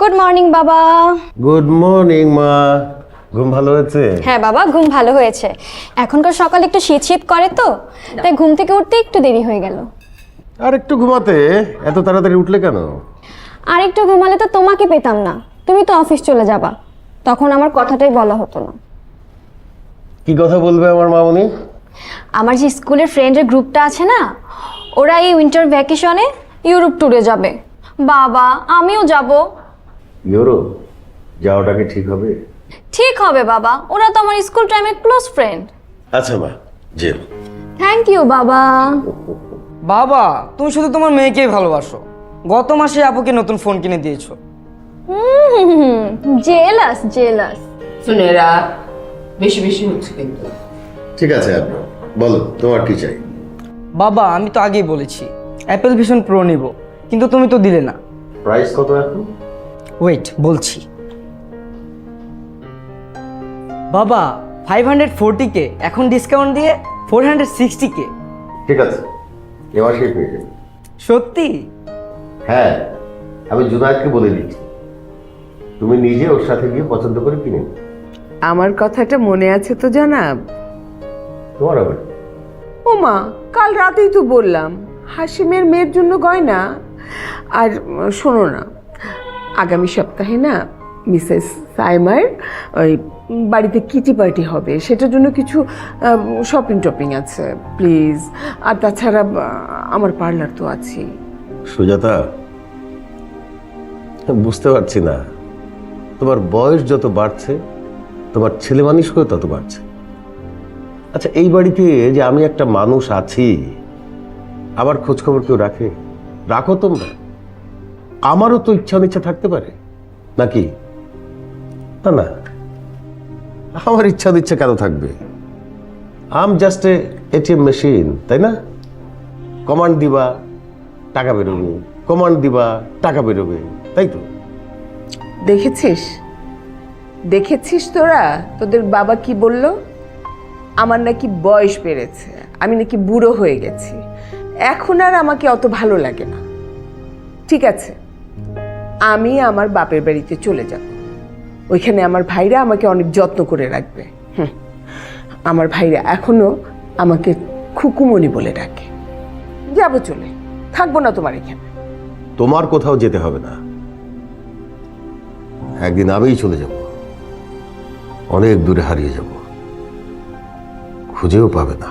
Good morning বাবা। Good morning মা। ঘুম ভালো হয়েছে? হ্যাঁ বাবা, ঘুম ভালো হয়েছে। এখনকার সকালে একটু শীত শীত করে তো, তাই ঘুম থেকে উঠতে একটু দেরি হয়ে গেল। আর একটু ঘুমাতে এত তাড়াতাড়ি উঠলে কেন? আর একটু ঘুমালে তো তোমাকে পেতাম না, তুমি তো অফিস চলে যাবা, তখন আমার কথাটাই বলা হতো না। কি কথা বলবে আমার মামনি? আমার যে স্কুলের ফ্রেন্ডের গ্রুপটা আছে না, ওরা এই উইন্টার ভ্যাকেশনে ইউরোপ ট্যুরে যাবে। বাবা, আমিও যাব। ইউরোপ যাওয়াটা কি ঠিক হবে? ঠিক হবে বাবা, ওরা তো আমার স্কুল টাইমের ক্লোজ ফ্রেন্ড। আচ্ছা মা, যে থ্যাংক ইউ বাবা। বাবা, তুমি শুধু তোমার মেয়েকেই ভালোবাসো। গত মাসে আপুকে নতুন ফোন কিনে দিয়েছো। Jealous jealous. সুনেরা, বেশি বেশি হচ্ছে কিন্তু। ঠিক আছে আপনি বলো তোমার কি চাই? বাবা, আমি তো আগেই বলেছি অ্যাপেল ভিশন প্রো নিব, কিন্তু তুমি তো দিলে না। প্রাইস কত এখন? ওয়েট, বলছি। বাবা, 540K এখন ডিসকাউন্ট দিয়ে 460K। ঠিক আছে, এবার সেই পেয়ে যাবে। সত্যি? হ্যাঁ, আমি জুনায়েদকে বলে দিচ্ছি, তুমি নিজে ওর সাথে গিয়ে পছন্দ করে কিনে নিও। আমার কথাটা মনে আছে তো জানাব? তোমার আবার ও মা, কাল রাতেই তো বললাম হাসিমের মেয়ের জন্য গয়না। আর শোনো না, আগামী সপ্তাহে না মিসেস সাইমার ওই বাড়িতে কিটি পার্টি হবে, সেটার জন্য কিছু শপিং টপিং আছে প্লিজ। আর তাছাড়া আমার পার্লার তো আছেই। সুজাতা, বুঝতে পারছি না, তোমার বয়স যত বাড়ছে তোমার ছেলে মানুষকেও তত বাড়ছে। আচ্ছা, এই বাড়িতে যে আমি একটা মানুষ আছি, আমার খোঁজ খবর কেউ রাখে? রাখো তোমরা। আমারও তো ইচ্ছা অনিচ্ছা থাকতে পারে নাকি? না না, আমার ইচ্ছা অনিচ্ছা কেন থাকবে? আম জাস্ট এটিএম মেশিন, তাই না? কমান্ড দিবা টাকা বেরোবে, কমান্ড দিবা টাকা বেরোবে, তাই তো? দেখেছিস দেখেছিস তোরা তোদের বাবা কি বলল? আমার নাকি বয়স বেড়েছে, আমি নাকি বুড়ো হয়ে গেছি, এখন আর আমাকে অত ভালো লাগে না। ঠিক আছে, আমি আমার বাপের বাড়িতে চলে যাব, ওইখানে আমার ভাইরা আমাকে অনেক যত্ন করে রাখবে। আমার ভাইরা এখনো আমাকে খুকুমণি বলে ডাকে। যাবো, চলে থাকবো না তোমার এখানে। তোমার কোথাও যেতে হবে না, একদিন আমিই চলে যাব, অনেক দূরে হারিয়ে যাব, খুঁজেও পাবে না।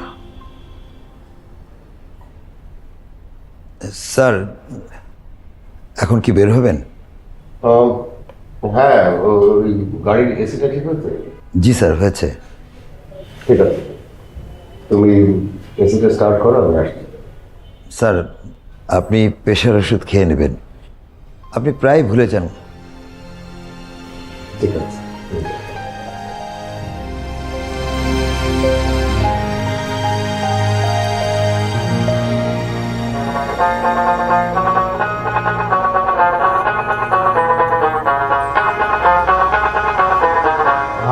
স্যার, এখন কি বের হবেন? হ্যাঁ, ওই গাড়ির এসিটা ঠিক হয়েছে? জি স্যার, হয়েছে। ঠিক আছে, তুমি এসিটা স্টার্ট করো, আমি আসছি। স্যার, আপনি প্রেশার ওষুধ খেয়ে নেবেন, আপনি প্রায় ভুলে যান। ঠিক আছে।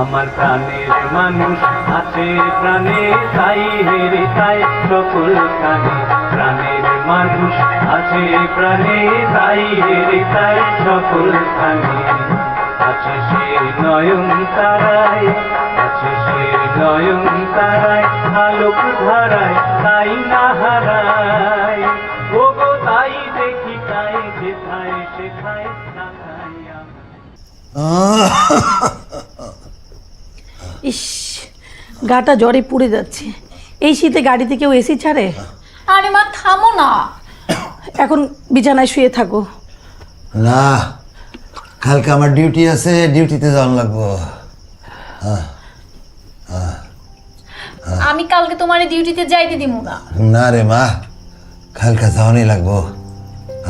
আমার প্রাণের মানুষ আছে প্রাণে, তাই হেরে তাই সকল কানে। প্রাণের মানুষ আছে প্রাণে, তাই হেরে তাই সকল কানে। আছে সে নয়ন তারায়, আছে সে নয়ন তারায়, আলোক ধারায় তাই না হারায়। ও গো তাই দেখি তাই যেথায় সেথায় তাকাই আমি। ইস, গাটা জ্বরে পুড়ে যাচ্ছে। এই শীতে গাড়িতে কেউ এসি ছাড়ে? আরে মা থামো না, এখন বিছানায় শুয়ে থাকো। না, কালকে আমার ডিউটি আছে, ডিউটিতে যাওয়ার লাগবো। আমি কালকে তোমার ডিউটিতে যাইতে দিব না। না রে মা, কালকে যাওয়ানি লাগবো,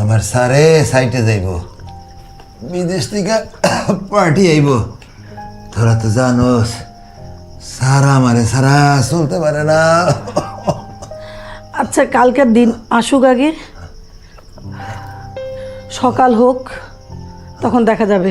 আমার স্যারে সাইটে যাইব, বিদেশ থেকে পার্টি আইব। তোরা তো জানোস সারা আমারে সারা চলতে পারে না। আচ্ছা, কালকার দিন আসুক, আগে সকাল হোক, তখন দেখা যাবে।